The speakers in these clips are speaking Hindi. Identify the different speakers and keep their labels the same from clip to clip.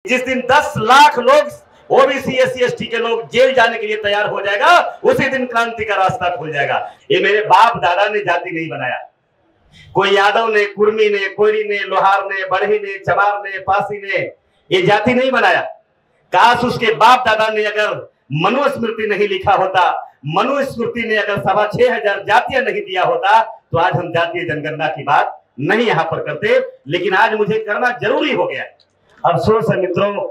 Speaker 1: जिस दिन 10 लाख लोग ओबीसी एससी एसटी के लोग जेल जाने के लिए तैयार हो जाएगा, उसी दिन क्रांति का रास्ता खुल जाएगा। ये मेरे बाप दादा ने जाति नहीं बनाया, कोई यादव ने, कुर्मी ने, कोयरी ने, लोहार ने, बढ़ी ने, चमार ने, पासी ने ये जाति नहीं बनाया। काश उसके बाप दादा ने अगर मनुस्मृति नहीं लिखा होता, मनुस्मृति ने अगर 6,500 जातियां नहीं दिया होता, तो आज हम जातीय जनगणना की बात नहीं यहां पर करते। लेकिन आज मुझे करना जरूरी हो गया। अफसोस है मित्रों,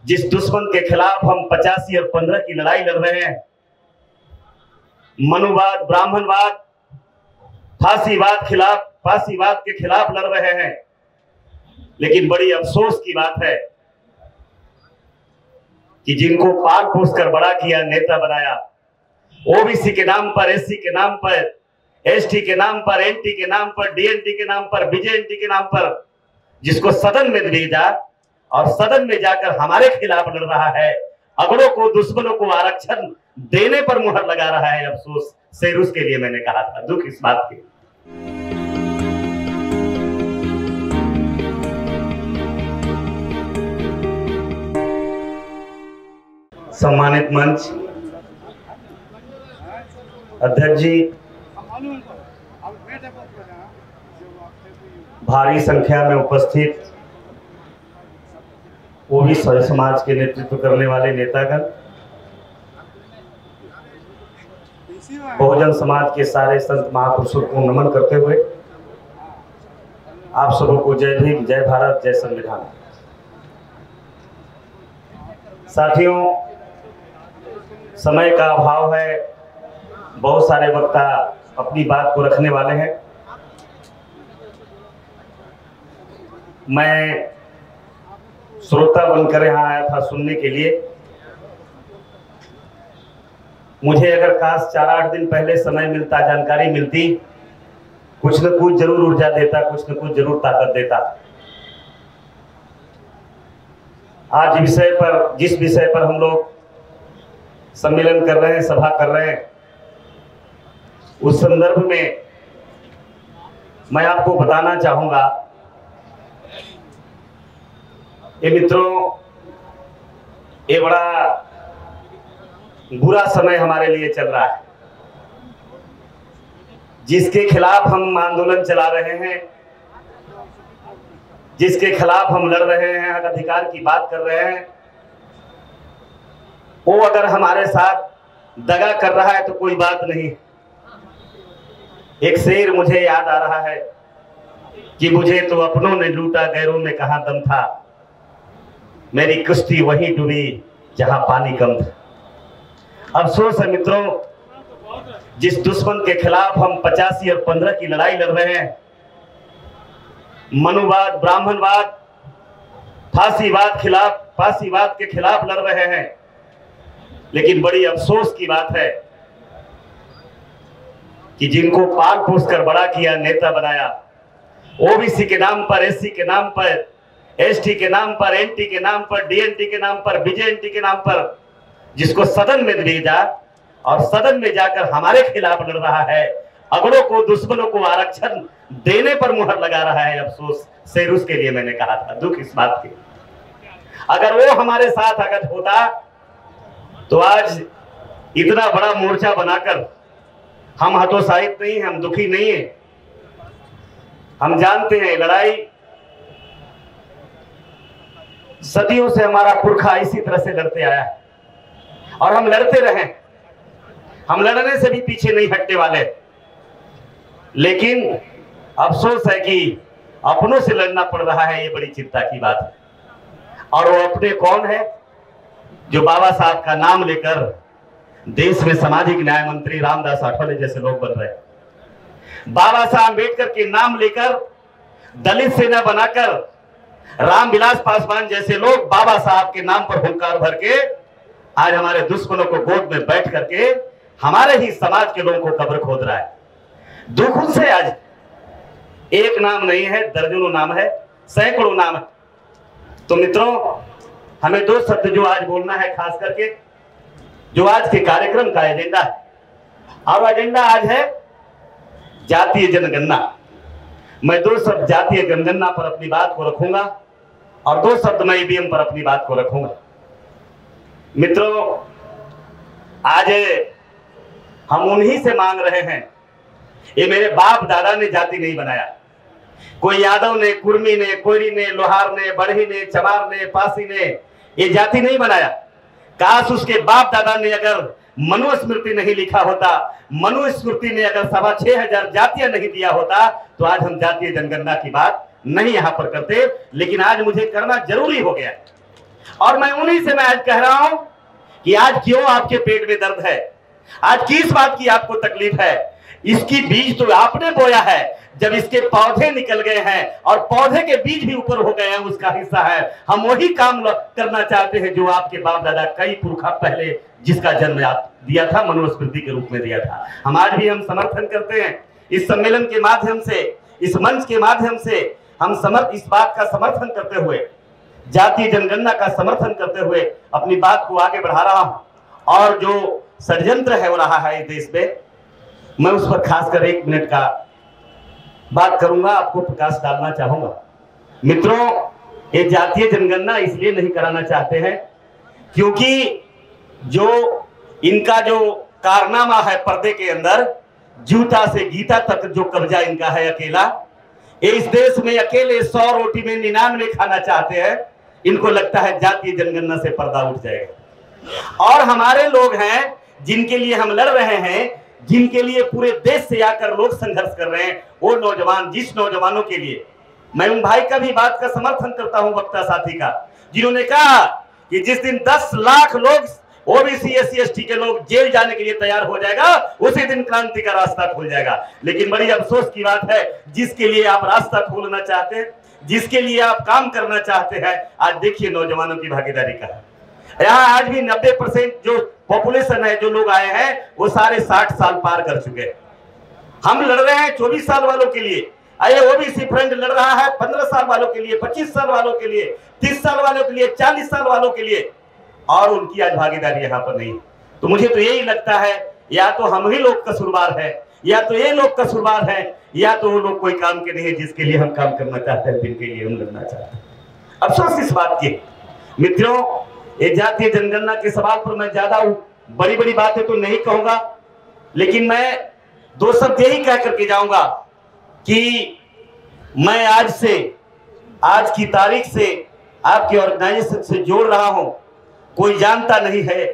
Speaker 1: जिस दुश्मन के खिलाफ हम 85 और 15 की लड़ाई लड़ रहे हैं, मनुवाद, ब्राह्मणवाद, फांसीवाद के खिलाफ लड़ रहे हैं, लेकिन बड़ी अफसोस की बात है कि जिनको पाल पोस कर बड़ा किया, नेता बनाया, ओबीसी के नाम पर, एससी के नाम पर, एसटी के नाम पर, एनटी के नाम पर, डीएनटी के नाम पर, बीजेएनटी के नाम पर, जिसको सदन में भेजा और सदन में जाकर हमारे खिलाफ लड़ रहा है, अगड़ों को, दुश्मनों को आरक्षण देने पर मुहर लगा रहा है। अफसोस सिर्फ उसके लिए मैंने कहा था, दुख इस बात की। सम्मानित मंच, अध्यक्ष जी, भारी संख्या में उपस्थित ओबीसी समाज के नेतृत्व करने वाले नेतागण, बहुजन समाज के सारे संत महापुरुषों को नमन करते हुए आप सबों को जय भीम, जय भारत, जय संविधान। साथियों, समय का अभाव है, बहुत सारे वक्ता अपनी बात को रखने वाले हैं। मैं श्रोता बनकर यहाँ आया था सुनने के लिए। मुझे अगर काश 4-8 दिन पहले समय मिलता, जानकारी मिलती, कुछ न कुछ जरूर ऊर्जा देता, कुछ न कुछ जरूर ताकत देता। आज जिस विषय पर हम लोग सम्मेलन कर रहे हैं, सभा कर रहे हैं, उस संदर्भ में मैं आपको बताना चाहूंगा, ये मित्रों, ये बड़ा बुरा समय हमारे लिए चल रहा है। जिसके खिलाफ हम आंदोलन चला रहे हैं, जिसके खिलाफ हम लड़ रहे हैं, अधिकार की बात कर रहे हैं, वो अगर हमारे साथ दगा कर रहा है तो कोई बात नहीं। एक शेर मुझे याद आ रहा है कि मुझे तो अपनों ने लूटा, गैरों में कहां दम था, मेरी कुश्ती वहीं डूबी जहां पानी कम था। अफसोस है मित्रों, जिस दुश्मन के खिलाफ हम 85 और 15 की लड़ाई लड़ रहे हैं, मनुवाद, ब्राह्मणवाद, फांसीवाद के खिलाफ लड़ रहे हैं, लेकिन बड़ी अफसोस की बात है कि जिनको पाल पोस कर बड़ा किया, नेता बनाया, ओबीसी के नाम पर, एससी के नाम पर, एसटी के नाम पर, एनटी के नाम पर, डीएनटी के नाम पर, बीजेएनटी के नाम पर, जिसको सदन में भेजा और सदन में जाकर हमारे खिलाफ लड़ रहा है, अगड़ों को, दुश्मनों को आरक्षण देने पर मुहर लगा रहा है। अफसोस सिर्फ उसके लिए मैंने कहा था, दुख इस बात की। अगर वो हमारे साथ अगर होता तो आज इतना बड़ा मोर्चा बनाकर हम हतोत्साहित नहीं हैं, हम दुखी नहीं हैं। हम जानते हैं लड़ाई सदियों से हमारा पुरखा इसी तरह से लड़ते आया है और हम लड़ते रहे। हम लड़ने से भी पीछे नहीं हटने वाले, लेकिन अफसोस है कि अपनों से लड़ना पड़ रहा है, ये बड़ी चिंता की बात है। और वो अपने कौन है? जो बाबा साहब का नाम लेकर देश में सामाजिक न्याय मंत्री रामदास आठवले जैसे लोग बन रहे हैं। बाबा साहब अम्बेडकर के नाम लेकर दलित सेना बनाकर रामविलास पासवान जैसे लोग बाबा साहब के नाम पर हुंकार भर के आज हमारे दुश्मनों को गोद में बैठ करके हमारे ही समाज के लोगों को कब्र खोद रहा है। दुख उनसे आज एक नाम नहीं है, दर्जनों नाम है, सैकड़ों नाम है। तो मित्रों, हमें दो शब्द जो आज बोलना है, खास करके जो आज के कार्यक्रम का एजेंडा है, और एजेंडा आज है जातीय जनगणना। मैं दो शब्द जातीय जनगणना पर अपनी बात को रखूंगा और 2 शब्द मैं ईवीएम पर अपनी बात को रखूंगा। मित्रों, आज हम उन्हीं से मांग रहे हैं। ये मेरे बाप दादा ने जाति नहीं बनाया, कोई यादव ने, कुर्मी ने, कोयरी ने, लोहार ने, बढ़ी ने, चमार ने, पासी ने ये जाति नहीं बनाया। काश उसके बाप दादा ने अगर मनुस्मृति नहीं लिखा होता, मनुस्मृति ने अगर 6,500 जातियां नहीं दिया होता, तो आज हम जातीय जनगणना की बात नहीं यहां पर करते। लेकिन आज मुझे करना जरूरी हो गया और मैं उन्हीं से मैं आज कह रहा हूं कि आज क्यों आपके पेट में दर्द है, आज किस बात की आपको तकलीफ है। इसकी बीज तो आपने बोया है, जब इसके पौधे निकल गए हैं और पौधे के बीज भी ऊपर हो गए हैं, उसका हिस्सा है। हम वही काम करना चाहते हैं जो आपके बाप दादा कई पुरखा पहले जिसका जन्म दिया था, मनुस्मृति के रूप में दिया था। हम आज भी हम समर्थन करते हैं। इस सम्मेलन के माध्यम से, इस मंच के माध्यम से हम इस बात का समर्थन करते हुए, जातीय जनगणना का समर्थन करते हुए अपनी बात को आगे बढ़ा रहा हूं। और जो षड्यंत्र है हो रहा है इस देश में, मैं उस पर खासकर 1 मिनट का बात करूंगा, आपको प्रकाश डालना चाहूंगा। मित्रों, ये जातीय जनगणना इसलिए नहीं कराना चाहते हैं क्योंकि जो इनका जो कारनामा है पर्दे के अंदर, जूता से गीता तक जो कब्जा इनका है अकेला, ये इस देश में अकेले 100 रोटी में 99 खाना चाहते हैं। इनको लगता है जातीय जनगणना से पर्दा उठ जाएगा। और हमारे लोग हैं जिनके लिए हम लड़ रहे हैं, जिनके लिए पूरे देश से आकर लोग संघर्ष कर रहे हैं, वो नौजवान, जिस नौजवानों के लिए मैं उन भाई का भी बात का समर्थन करता हूं, वक्ता साथी का, जिन्होंने कहा कि जिस दिन 10 लाख लोग ओबीसी SC ST के लोग जेल जाने के लिए तैयार हो जाएगा, उसी दिन क्रांति का रास्ता खुल जाएगा। लेकिन बड़ी अफसोस की बात है, जिसके लिए आप रास्ता खोलना चाहते हैं, जिसके लिए आप काम करना चाहते हैं, आज देखिए नौजवानों की भागीदारी का है। यहाँ आज भी 90% जो पॉपुलेशन है, जो लोग आए हैं, वो सारे 60 साल पार कर चुके हैं। हम लड़ रहे हैं 24 साल वालों के लिए, आइए ओबीसी फ्रंट लड़ रहा है 15 साल वालों के लिए, 25 साल वालों के लिए, 30 साल वालों के लिए, 40 साल वालों के लिए, और उनकी आज भागीदारी यहाँ पर नहीं। तो मुझे तो यही लगता है, या तो हम ही लोग कसूरवार है, या तो ये लोग कसूरवार है, या तो वो लोग कोई काम के नहीं है जिसके लिए हम काम करना चाहते हैं, जिनके लिए हम लड़ना चाहते हैं। अफसोस इस बात की। मित्रों, ये जातीय जनगणना के सवाल पर मैं ज्यादा बड़ी बड़ी बातें तो नहीं कहूंगा, लेकिन मैं 2 शब्द यही कह करके जाऊंगा कि मैं आज से, आज की तारीख से आपके ऑर्गेनाइजेशन से जोड़ रहा हूं। कोई जानता नहीं है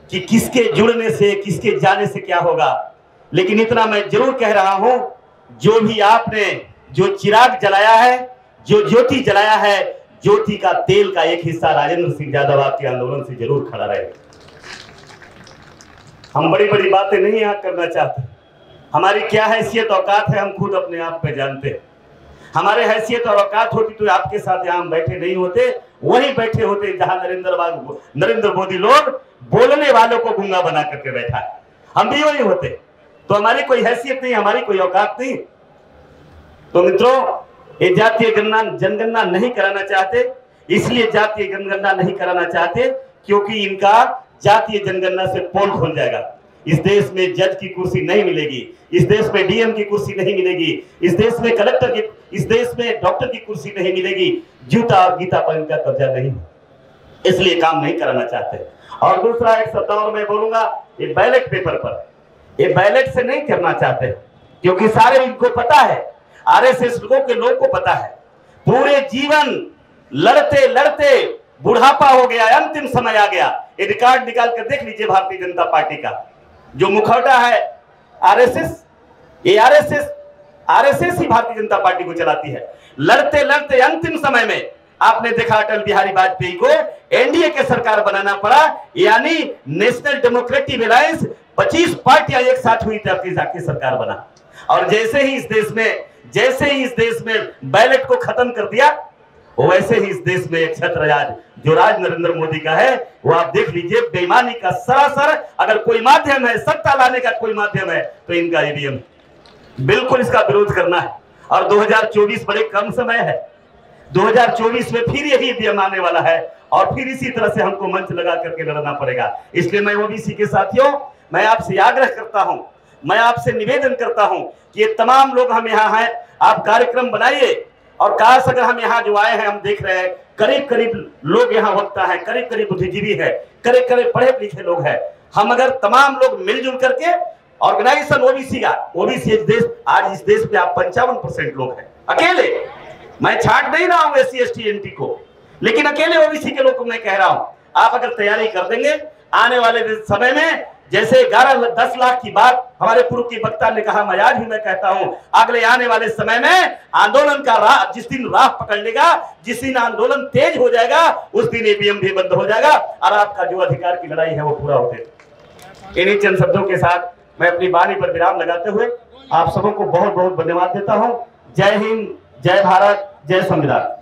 Speaker 1: कि किसके जुड़ने से, किसके जाने से क्या होगा, लेकिन इतना मैं जरूर कह रहा हूं, जो भी आपने जो चिराग जलाया है, जो ज्योति जलाया है, ज्योति का तेल का एक हिस्सा राजेंद्र सिंह यादव आपके आंदोलन से जरूर खड़ा रहे। हम बड़ी बड़ी बातें नहीं यहाँ करना चाहते। हमारी क्या हैसियत औकात है, हम खुद अपने आप पे जानते हैं। हमारे हैसियत और औकात होती तो आपके साथ यहाँ हम बैठे नहीं होते, वहीं बैठे होते जहां नरेंद्र मोदी लोग बोलने वालों को गूंगा बना करके बैठा है, हम भी वही होते। तो हमारी कोई हैसियत नहीं, हमारी कोई औकात नहीं। तो मित्रों, ये जातीय जनगणना नहीं कराना चाहते, इसलिए जातीय जनगणना नहीं कराना चाहते क्योंकि इनका जातीय जनगणना से पोल खुल जाएगा। इस देश में जज की कुर्सी नहीं मिलेगी, इस देश में डीएम की कुर्सी नहीं मिलेगी, इस देश में कलेक्टर की, इस देश में डॉक्टर की कुर्सी नहीं मिलेगी। जूता और गीता पर इनका कब्जा नहीं, इसलिए काम नहीं कराना चाहते। और दूसरा एक शब्द और मैं बोलूंगा, ये बैलेट पेपर पर, ये बैलेट से नहीं करना चाहते क्योंकि सारे इनको पता है, आरएसएस लोगों के लोग को पता है, पूरे जीवन लड़ते लड़ते बुढ़ापा हो गया, अंतिम समय आ गया। ये रिकॉर्ड निकाल कर देख लीजिए भारतीय जनता पार्टी का जो मुखौटा है आरएसएस, ये आरएसएस ही भारतीय जनता पार्टी को चलाती है। लड़ते लड़ते अंतिम समय में आपने देखा अटल बिहारी वाजपेयी को एनडीए के सरकार बनाना पड़ा, यानी नेशनल डेमोक्रेटिक अलायंस 25 पार्टियां एक साथ हुई थी, आपकी जाके सरकार बना। और जैसे ही इस देश में बैलेट को खत्म कर दिया, वैसे ही इस देश में एक छत्रराज जो राज नरेंद्र मोदी का है, वो आप देख लीजिए, बेईमानी का सरासर अगर कोई माध्यम है, सत्ता लाने का कोई माध्यम है तो इनका ईवीएम। बिल्कुल इसका विरोध करना है। और 2024 बड़े कम समय है, 2024 में फिर यही ईवीएम आने वाला है और फिर इसी तरह से हमको मंच लगा करके लड़ना पड़ेगा। इसलिए मैं ओबीसी के साथियों, मैं आपसे आग्रह करता हूं, मैं आपसे निवेदन करता हूं कि ये तमाम लोग हम यहाँ हैं, आप कार्यक्रम बनाइए। और काश अगर हम यहाँ जो आए हैं, हम देख रहे हैं करीब करीब लोग यहाँ वक्ता है, करीब करीब बुद्धिजीवी है, करीब करीब पढ़े लिखे लोग हैं। हम अगर तमाम लोग मिलजुल करके ऑर्गेनाइजेशन ओबीसी का, ओबीसी आज इस देश में आप 55% लोग हैं अकेले। मैं छाट नहीं रहा हूं एससी एसटी एनटी को, लेकिन अकेले ओबीसी के लोग को मैं कह रहा हूं, आप अगर तैयारी कर देंगे आने वाले समय में, जैसे 11-10 लाख की बात हमारे पूर्व की वक्ता ने कहा, मैं आज भी मैं कहता हूं, अगले आने वाले समय में आंदोलन का राह जिस दिन राह पकड़ लेगा, जिस दिन आंदोलन तेज हो जाएगा, उस दिन ईवीएम भी बंद हो जाएगा और आपका जो अधिकार की लड़ाई है वो पूरा हो जाएगा। इन्हीं चंद शब्दों के साथ मैं अपनी वाणी पर विराम लगाते हुए आप सबों को बहुत बहुत धन्यवाद देता हूं। जय हिंद, जय भारत, जय संविधान।